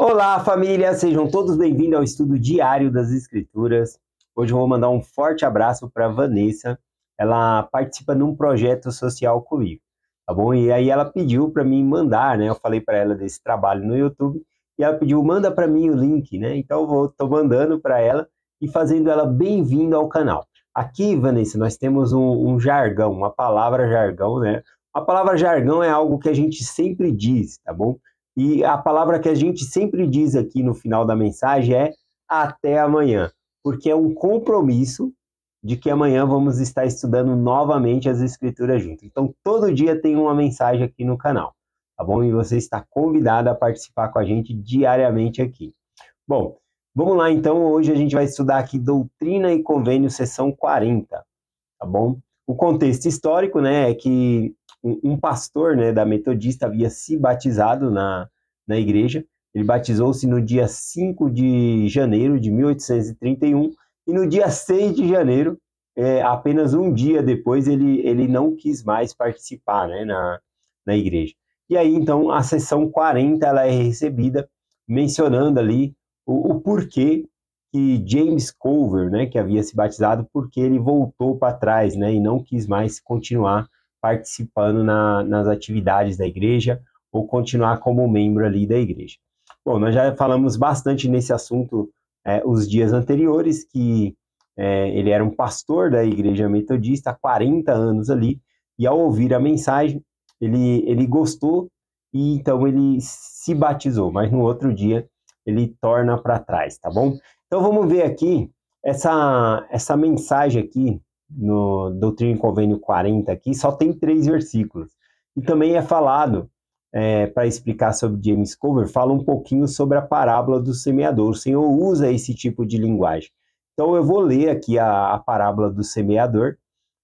Olá, família! Sejam todos bem-vindos ao estudo diário das Escrituras. Hoje eu vou mandar um forte abraço para Vanessa. Ela participa num projeto social comigo, tá bom? E aí ela pediu para mim mandar, né? Eu falei para ela desse trabalho no YouTube e ela pediu, manda para mim o link, né? Então tô mandando para ela e fazendo ela bem-vinda ao canal. Aqui, Vanessa, nós temos um jargão, uma palavra jargão, né? A palavra jargão é algo que a gente sempre diz, tá bom? E a palavra que a gente sempre diz aqui no final da mensagem é até amanhã, porque é um compromisso de que amanhã vamos estar estudando novamente as escrituras juntos. Então, todo dia tem uma mensagem aqui no canal, tá bom? E você está convidado a participar com a gente diariamente aqui. Bom, vamos lá então. Hoje a gente vai estudar aqui Doutrina e Convênio, seção 40, tá bom? O contexto histórico, né, é que um pastor, né, da Metodista havia se batizado na igreja. Ele batizou-se no dia 5 de janeiro de 1831 e no dia 6 de janeiro, apenas um dia depois, ele não quis mais participar, né, na igreja. E aí, então, a sessão 40 ela é recebida mencionando ali o porquê que James Cover, né, que havia se batizado, porque ele voltou para trás, né, e não quis mais continuar participando nas atividades da igreja ou continuar como membro ali da igreja. Bom, nós já falamos bastante nesse assunto os dias anteriores, que ele era um pastor da igreja metodista há 40 anos ali, e ao ouvir a mensagem, ele gostou e então ele se batizou, mas no outro dia ele torna para trás, tá bom? Então vamos ver aqui essa mensagem aqui no Doutrina e Convênio 40 aqui, só tem 3 versículos. E também é falado, para explicar sobre James Cover, fala um pouquinho sobre a parábola do semeador. O Senhor usa esse tipo de linguagem. Então eu vou ler aqui a parábola do semeador,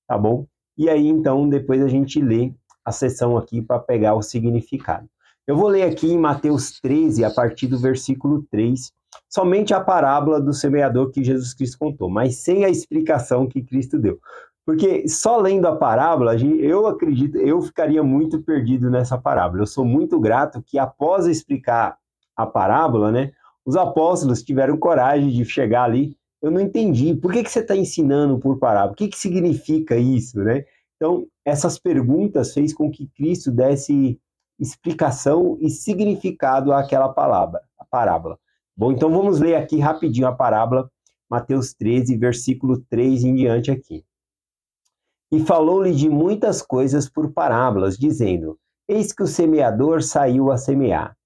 tá bom? E aí então depois a gente lê a seção aqui para pegar o significado. Eu vou ler aqui em Mateus 13, a partir do versículo 3, somente a parábola do semeador que Jesus Cristo contou, mas sem a explicação que Cristo deu. Porque só lendo a parábola, eu acredito, eu ficaria muito perdido nessa parábola. Eu sou muito grato que após explicar a parábola, né, os apóstolos tiveram coragem de chegar ali. Eu não entendi, por que você está ensinando por parábola? O que significa isso, né? Então, essas perguntas fez com que Cristo desse explicação e significado àquela palavra, a parábola. Bom, então vamos ler aqui rapidinho a parábola, Mateus 13, versículo 3 em diante aqui. E falou-lhe de muitas coisas por parábolas, dizendo: Eis que o semeador saiu a semear.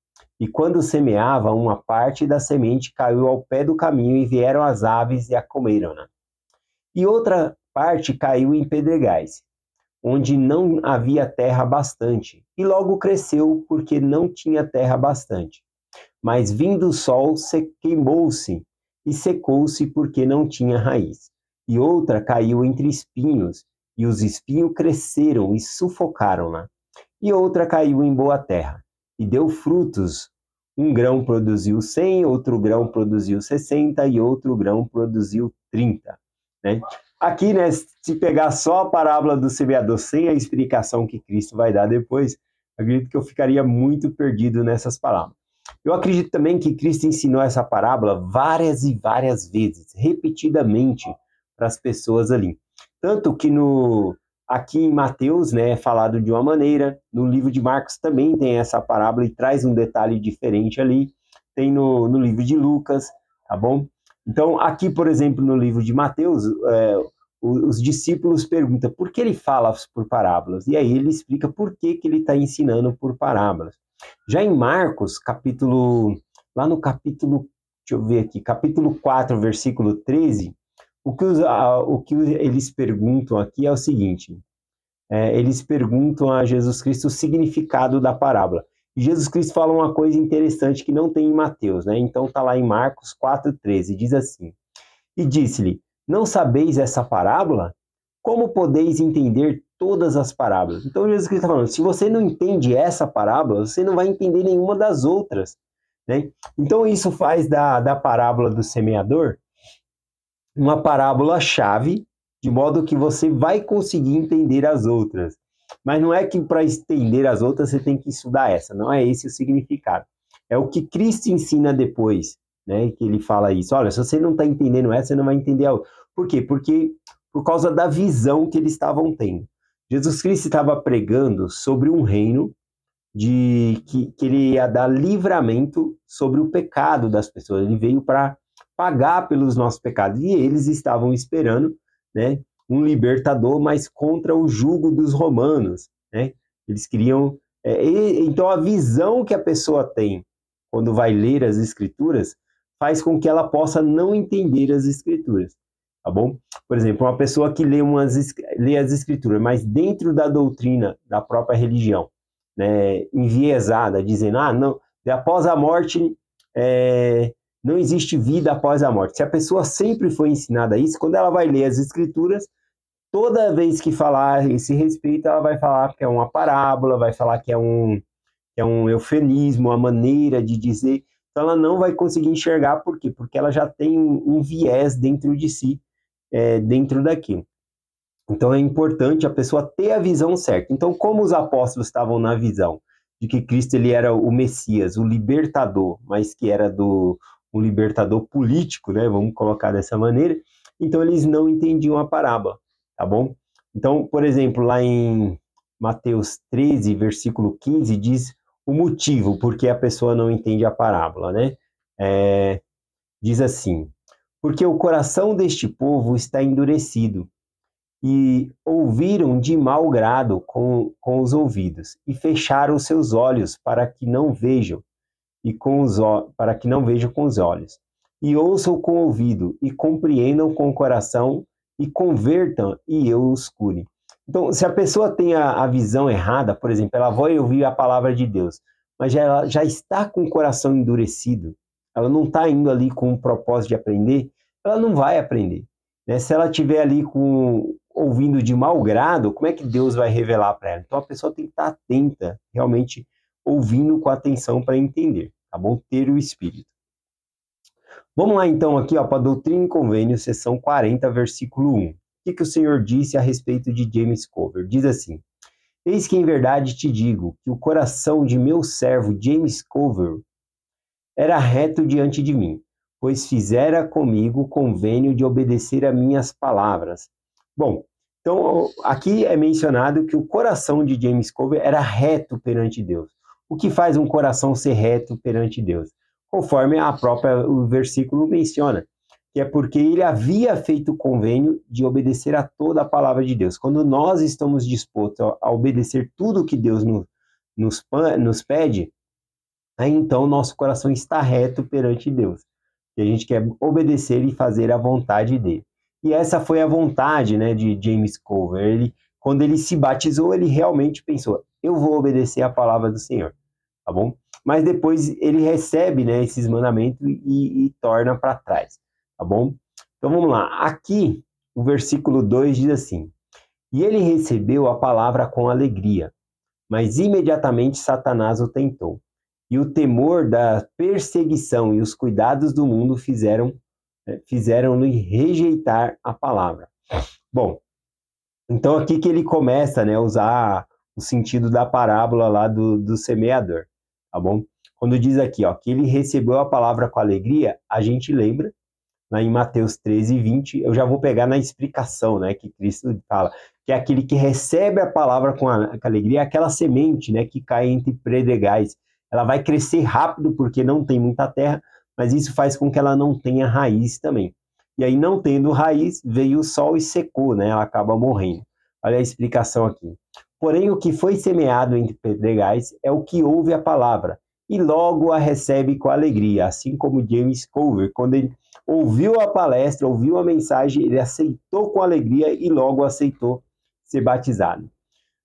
E quando semeava, uma parte da semente caiu ao pé do caminho, e vieram as aves e a comeram-na. E outra parte caiu em pedregais, onde não havia terra bastante, e logo cresceu, porque não tinha terra bastante. Mas vindo o sol, queimou-se, e secou-se, porque não tinha raiz. E outra caiu entre espinhos, e os espinhos cresceram e sufocaram-na. E outra caiu em boa terra, e deu frutos. Um grão produziu 100, outro grão produziu 60, e outro grão produziu 30. Né? Aqui, né, se pegar só a parábola do semeador sem a explicação que Cristo vai dar depois, acredito que eu ficaria muito perdido nessas palavras. Eu acredito também que Cristo ensinou essa parábola várias e várias vezes, repetidamente, para as pessoas ali. Tanto que aqui em Mateus, né, é falado de uma maneira, no livro de Marcos também tem essa parábola e traz um detalhe diferente ali, tem no livro de Lucas, tá bom? Então, aqui, por exemplo, no livro de Mateus, os discípulos perguntam por que ele fala por parábolas, e aí ele explica por que ele está ensinando por parábolas. Já em Marcos, lá no capítulo, deixa eu ver aqui, capítulo 4, versículo 13, o que eles perguntam aqui é o seguinte, eles perguntam a Jesus Cristo o significado da parábola. E Jesus Cristo fala uma coisa interessante que não tem em Mateus, né? Então está lá em Marcos 4,13, diz assim: E disse-lhe, não sabeis essa parábola? Como podeis entender todas as parábolas? Então Jesus Cristo está falando, se você não entende essa parábola, você não vai entender nenhuma das outras, né? Então isso faz da parábola do semeador uma parábola-chave, de modo que você vai conseguir entender as outras. Mas não é que para entender as outras você tem que estudar essa, não é esse o significado. É o que Cristo ensina depois, né? Que ele fala isso. Olha, se você não está entendendo essa, você não vai entender a outra. Por quê? Porque por causa da visão que eles estavam tendo. Jesus Cristo estava pregando sobre um reino que ele ia dar livramento sobre o pecado das pessoas. Ele veio para pagar pelos nossos pecados. E eles estavam esperando, né, um libertador, mas contra o jugo dos romanos, né? Eles queriam... então, a visão que a pessoa tem quando vai ler as Escrituras faz com que ela possa não entender as Escrituras, tá bom? Por exemplo, uma pessoa que lê as Escrituras, mas dentro da doutrina da própria religião, né, enviesada, dizendo, não, após a morte não existe vida após a morte. Se a pessoa sempre foi ensinada isso, quando ela vai ler as Escrituras, toda vez que falar esse respeito, ela vai falar que é uma parábola, vai falar que é um eufemismo, uma maneira de dizer. Então ela não vai conseguir enxergar, por quê? Porque ela já tem um viés dentro de si, dentro daquilo. Então é importante a pessoa ter a visão certa. Então, como os apóstolos estavam na visão de que Cristo ele era o Messias, o libertador, mas que era um libertador político, né? Vamos colocar dessa maneira. Então eles não entendiam a parábola, tá bom? Então, por exemplo, lá em Mateus 13, versículo 15, diz o motivo por que a pessoa não entende a parábola, né? Diz assim: porque o coração deste povo está endurecido, e ouviram de mau grado com os ouvidos, e fecharam os seus olhos para que não vejam, para que não vejam com os olhos, e ouçam com o ouvido, e compreendam com o coração, e convertam, e eu os cure. Então, se a pessoa tem a visão errada, por exemplo, ela vai ouvir a palavra de Deus, mas ela já está com o coração endurecido, ela não está indo ali com o propósito de aprender, ela não vai aprender, né? Se ela estiver ali ouvindo de mau grado, como é que Deus vai revelar para ela? Então a pessoa tem que estar atenta, realmente ouvindo com atenção para entender, tá bom? Ter o Espírito. Vamos lá então aqui para Doutrina e Convênio, seção 40, versículo 1. O que o Senhor disse a respeito de James Cover? Diz assim: eis que em verdade te digo que o coração de meu servo James Cover era reto diante de mim, pois fizera comigo convênio de obedecer a minhas palavras. Bom, então aqui é mencionado que o coração de James Cover era reto perante Deus. O que faz um coração ser reto perante Deus? Conforme o versículo menciona, que é porque ele havia feito convênio de obedecer a toda a palavra de Deus. Quando nós estamos dispostos a obedecer tudo que Deus nos pede, aí então nosso coração está reto perante Deus. E a gente quer obedecer e fazer a vontade dele. E essa foi a vontade, né, de James Cover. Quando ele se batizou, ele realmente pensou: eu vou obedecer a palavra do Senhor, tá bom? Mas depois ele recebe, né, esses mandamentos e torna para trás, tá bom? Então vamos lá. Aqui, o versículo 2 diz assim: e ele recebeu a palavra com alegria, mas imediatamente Satanás o tentou. E o temor da perseguição e os cuidados do mundo fizeram-lhe rejeitar a palavra. Bom, então aqui que ele começa, né, a usar o sentido da parábola lá do semeador, tá bom? Quando diz aqui, que ele recebeu a palavra com alegria, a gente lembra, lá em Mateus 13, 20, eu já vou pegar na explicação, né, que Cristo fala, que é aquele que recebe a palavra com alegria, aquela semente, né, que cai entre predegais. Ela vai crescer rápido porque não tem muita terra, mas isso faz com que ela não tenha raiz também. E aí, não tendo raiz, veio o sol e secou, né? Ela acaba morrendo. Olha a explicação aqui. Porém, o que foi semeado entre pedregais é o que ouve a palavra e logo a recebe com alegria, assim como James Cover, quando ele ouviu a palestra, ouviu a mensagem, ele aceitou com alegria e logo aceitou ser batizado.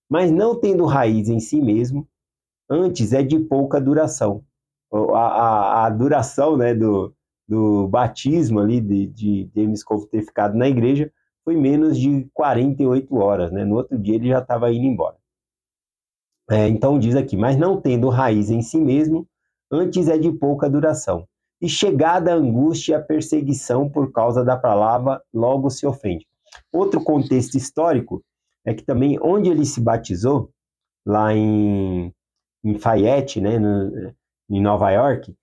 Mas não tendo raiz em si mesmo, antes é de pouca duração. A duração, né, do batismo ali de James Cover ter ficado na igreja foi menos de 48 horas, né? No outro dia ele já estava indo embora. Então diz aqui, mas não tendo raiz em si mesmo, antes é de pouca duração. E chegada a angústia e a perseguição por causa da palavra, logo se ofende. Outro contexto histórico é que também onde ele se batizou, lá em Fayette, né, em Nova York,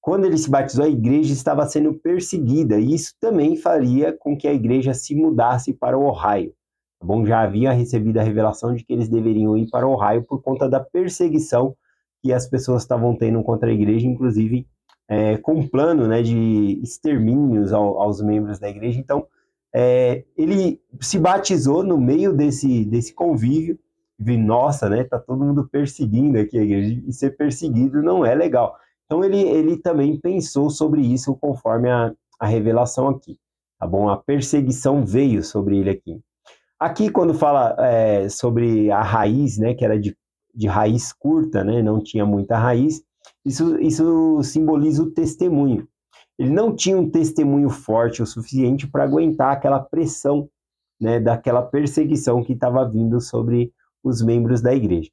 quando ele se batizou, a igreja estava sendo perseguida, e isso também faria com que a igreja se mudasse para o Ohio. Tá bom? Já havia recebido a revelação de que eles deveriam ir para o Ohio por conta da perseguição que as pessoas estavam tendo contra a igreja, inclusive com um plano, né, de extermínios aos membros da igreja. Então, ele se batizou no meio desse convívio, e nossa, né, tá todo mundo perseguindo aqui a igreja, e ser perseguido não é legal. Então, ele também pensou sobre isso conforme a revelação aqui, tá bom? A perseguição veio sobre ele aqui. Aqui, quando fala sobre a raiz, né, que era de raiz curta, né, não tinha muita raiz, isso simboliza o testemunho. Ele não tinha um testemunho forte o suficiente para aguentar aquela pressão, né, daquela perseguição que estava vindo sobre os membros da igreja.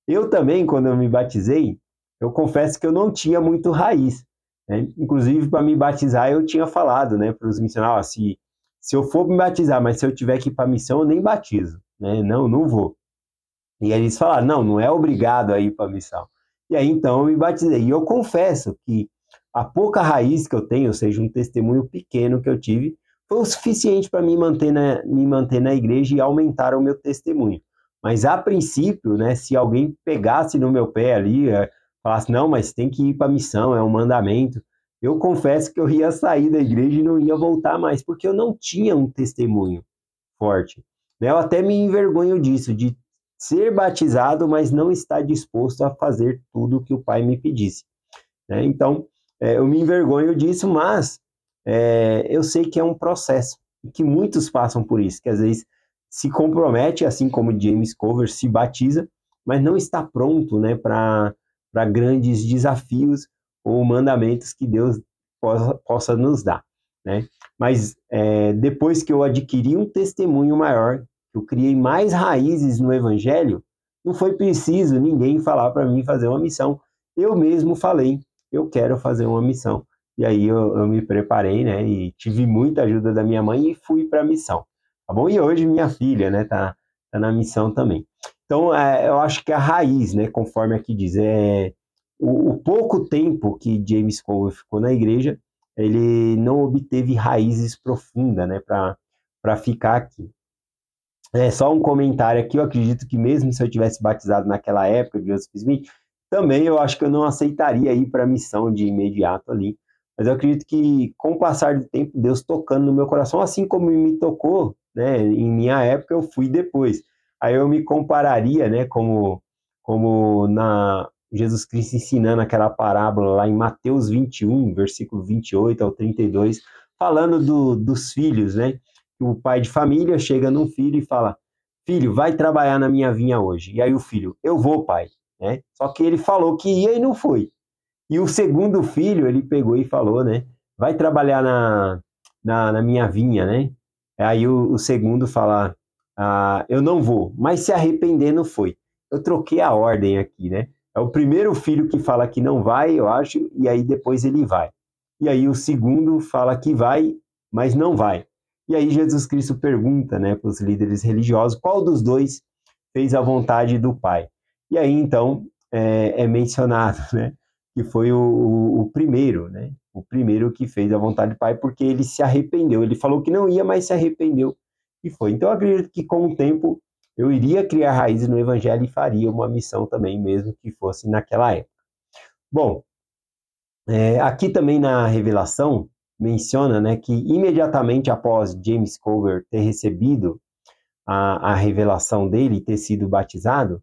Eu também, quando eu me batizei, eu confesso que eu não tinha muito raiz, né? Inclusive, para me batizar, eu tinha falado, né, para os missionários, se eu for me batizar, mas se eu tiver que ir para a missão, eu nem batizo, né? Não vou. E aí eles falaram, não é obrigado a ir para a missão. E aí, então, eu me batizei. E eu confesso que a pouca raiz que eu tenho, ou seja, um testemunho pequeno que eu tive, foi o suficiente para me manter na igreja e aumentar o meu testemunho. Mas, a princípio, né, se alguém pegasse no meu pé ali, falasse, não, mas tem que ir para a missão, é um mandamento, eu confesso que eu ia sair da igreja e não ia voltar mais, porque eu não tinha um testemunho forte. Eu até me envergonho disso, de ser batizado, mas não estar disposto a fazer tudo o que o Pai me pedisse. Então, eu me envergonho disso, mas eu sei que é um processo, e que muitos passam por isso, que às vezes se compromete, assim como James Cover se batiza, mas não está pronto, né, para grandes desafios ou mandamentos que Deus possa nos dar, né? Mas depois que eu adquiri um testemunho maior, eu criei mais raízes no Evangelho, não foi preciso ninguém falar para mim fazer uma missão. Eu mesmo falei, eu quero fazer uma missão. E aí eu me preparei, né? E tive muita ajuda da minha mãe e fui para a missão. Tá bom? E hoje minha filha, né, tá na missão também. Então, eu acho que a raiz, né, conforme aqui diz, o pouco tempo que James Cole ficou na igreja, ele não obteve raízes profundas, né, para ficar aqui. Só um comentário aqui, eu acredito que mesmo se eu tivesse batizado naquela época de Joseph Smith, também eu acho que eu não aceitaria ir para a missão de imediato ali. Mas eu acredito que com o passar do tempo, Deus tocando no meu coração, assim como me tocou, né, em minha época, eu fui depois. Aí eu me compararia, né, como na Jesus Cristo ensinando aquela parábola lá em Mateus 21, versículo 28 ao 32, falando dos filhos, né? O pai de família chega num filho e fala, filho, vai trabalhar na minha vinha hoje. E aí o filho, eu vou, pai. Né? Só que ele falou que ia e não foi. E o segundo filho, ele pegou e falou, né? Vai trabalhar na minha vinha, né? Aí o segundo fala, eu não vou. Mas se arrepender, não foi. Eu troquei a ordem aqui, né? É o primeiro filho que fala que não vai, eu acho, e aí depois ele vai. E aí o segundo fala que vai, mas não vai. E aí Jesus Cristo pergunta, né, para os líderes religiosos, qual dos dois fez a vontade do Pai? E aí, então, é mencionado, né, que foi o primeiro, né, o primeiro que fez a vontade do Pai, porque ele se arrependeu. Ele falou que não ia, mas se arrependeu e foi. Então, eu acredito que com o tempo eu iria criar raízes no Evangelho e faria uma missão também, mesmo que fosse naquela época. Bom, aqui também na Revelação, menciona, né, que imediatamente após James Cover ter recebido a revelação dele, ter sido batizado,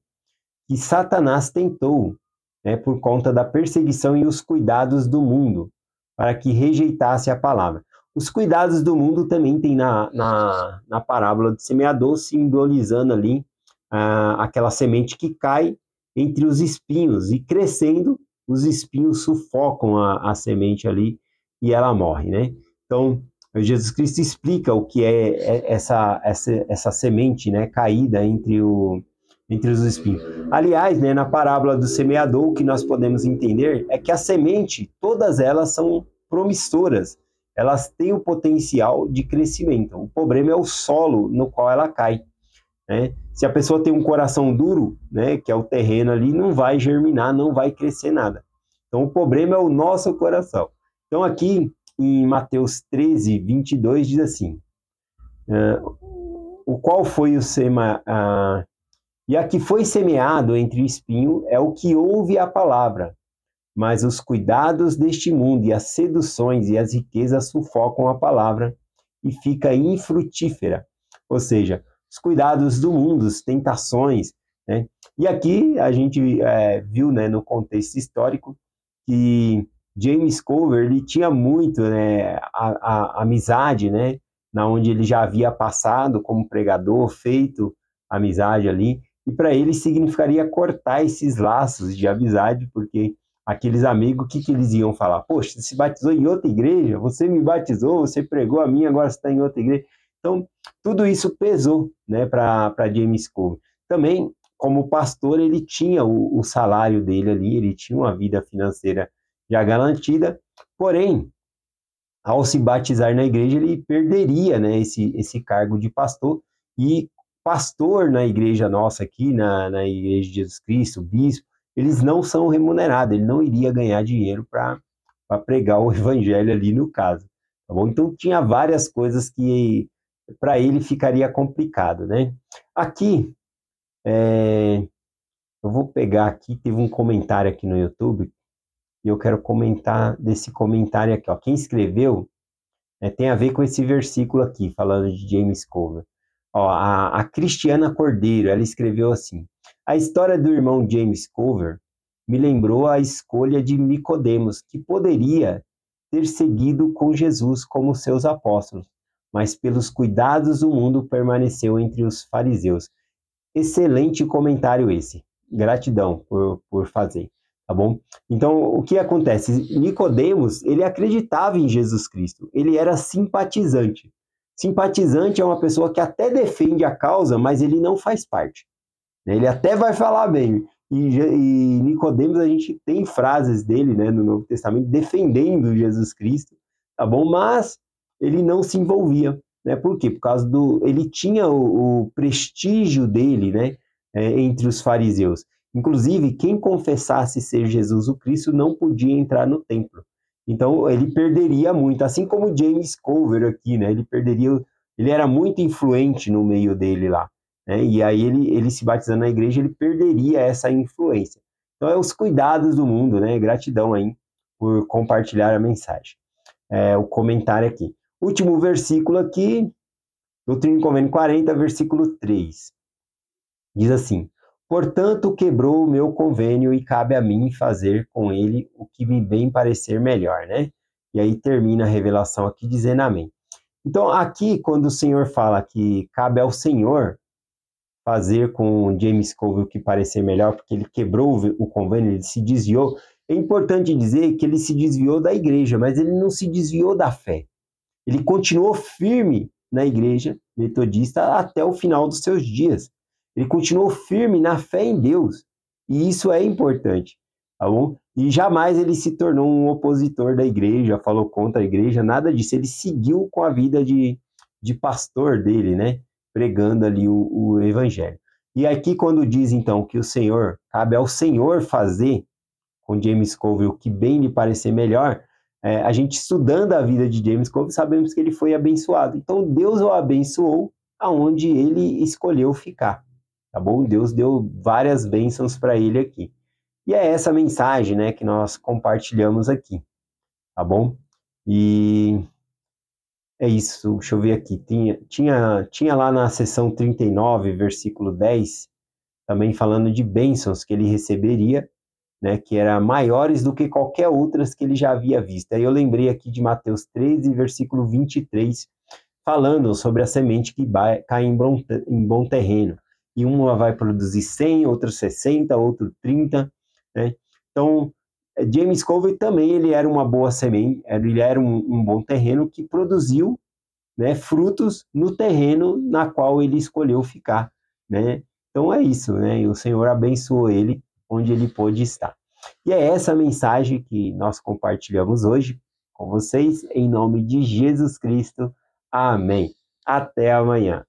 que Satanás tentou, né, por conta da perseguição e os cuidados do mundo, para que rejeitasse a palavra. Os cuidados do mundo também tem na parábola do semeador, simbolizando ali aquela semente que cai entre os espinhos, e crescendo, os espinhos sufocam a semente ali, e ela morre, né? Então, Jesus Cristo explica o que é essa semente, né, caída entre os espinhos. Aliás, né, na parábola do semeador, o que nós podemos entender é que a semente, todas elas são promissoras, elas têm o potencial de crescimento. O problema é o solo no qual ela cai, né? Se a pessoa tem um coração duro, né, que é o terreno ali, não vai germinar, não vai crescer nada. Então, o problema é o nosso coração. Então, aqui em Mateus 13, 22, diz assim, o qual foi o e a que foi semeado entre o espinho é o que ouve a palavra, mas os cuidados deste mundo e as seduções e as riquezas sufocam a palavra e fica infrutífera. Ou seja, os cuidados do mundo, as tentações, né? E aqui a gente viu, né, no contexto histórico que James Cover ele tinha muito, né, a amizade, né, na onde ele já havia passado como pregador, feito amizade ali, e para ele significaria cortar esses laços de amizade, porque aqueles amigos, o que eles iam falar? Poxa, você se batizou em outra igreja, você me batizou, você pregou a mim, agora você está em outra igreja. Então, tudo isso pesou, né, para James Cover. Também, como pastor, ele tinha o salário dele ali, ele tinha uma vida financeira já garantida, porém, ao se batizar na igreja, ele perderia, né, esse cargo de pastor, e pastor na igreja nossa aqui, na Igreja de Jesus Cristo, bispo, eles não são remunerados, ele não iria ganhar dinheiro para pregar o evangelho ali no caso, tá bom? Então tinha várias coisas que para ele ficaria complicado, né? Aqui, eu vou pegar aqui, teve um comentário aqui no YouTube, e eu quero comentar desse comentário aqui, ó. Quem escreveu tem a ver com esse versículo aqui, falando de James Cover. Ó, a Cristiana Cordeiro, ela escreveu assim: a história do irmão James Cover me lembrou a escolha de Nicodemos, que poderia ter seguido com Jesus como seus apóstolos, mas pelos cuidados do mundo permaneceu entre os fariseus. Excelente comentário esse. Gratidão por fazer, tá bom? Então, o que acontece? Nicodemos, ele acreditava em Jesus Cristo, ele era simpatizante. Simpatizante é uma pessoa que até defende a causa, mas ele não faz parte. Ele até vai falar bem. E Nicodemos, a gente tem frases dele, né, no Novo Testamento defendendo Jesus Cristo, tá bom? Mas ele não se envolvia, né? Por quê? Por causa ele tinha o prestígio dele, né, entre os fariseus. Inclusive, quem confessasse ser Jesus o Cristo não podia entrar no templo. Então, ele perderia muito, assim como James Cover aqui, né? Ele era muito influente no meio dele lá, né? E aí ele se batizando na igreja, ele perderia essa influência. Então, é os cuidados do mundo, né? Gratidão aí por compartilhar a mensagem. O comentário aqui. Último versículo aqui, Doutrina e Convênio 40, versículo 3. Diz assim: portanto, quebrou o meu convênio e cabe a mim fazer com ele o que me bem parecer melhor, né? E aí termina a revelação aqui dizendo amém. Então, aqui, quando o Senhor fala que cabe ao Senhor fazer com James Cover o que parecer melhor, porque ele quebrou o convênio, ele se desviou, é importante dizer que ele se desviou da igreja, mas ele não se desviou da fé. Ele continuou firme na igreja metodista até o final dos seus dias. Ele continuou firme na fé em Deus. E isso é importante, tá bom? E jamais ele se tornou um opositor da igreja, falou contra a igreja, nada disso. Ele seguiu com a vida de pastor dele, né? Pregando ali o evangelho. E aqui quando diz, então, que cabe ao Senhor fazer com James Cover o que bem lhe parecer melhor, a gente estudando a vida de James Cover, sabemos que ele foi abençoado. Então, Deus o abençoou aonde ele escolheu ficar, tá bom? Deus deu várias bênçãos para ele aqui. E é essa mensagem, né, que nós compartilhamos aqui, tá bom? E é isso, deixa eu ver aqui. Tinha lá na seção 39, versículo 10, também falando de bênçãos que ele receberia, né, que eram maiores do que qualquer outras que ele já havia visto. Aí eu lembrei aqui de Mateus 13, versículo 23, falando sobre a semente que cai em bom terreno. E uma vai produzir 100, outra 60, outro 30, né? Então, James Cover também ele era uma boa semente, ele era um bom terreno que produziu, né, frutos no terreno na qual ele escolheu ficar, né? Então é isso, né? E o Senhor abençoou ele onde ele pôde estar. E é essa mensagem que nós compartilhamos hoje com vocês, em nome de Jesus Cristo. Amém. Até amanhã.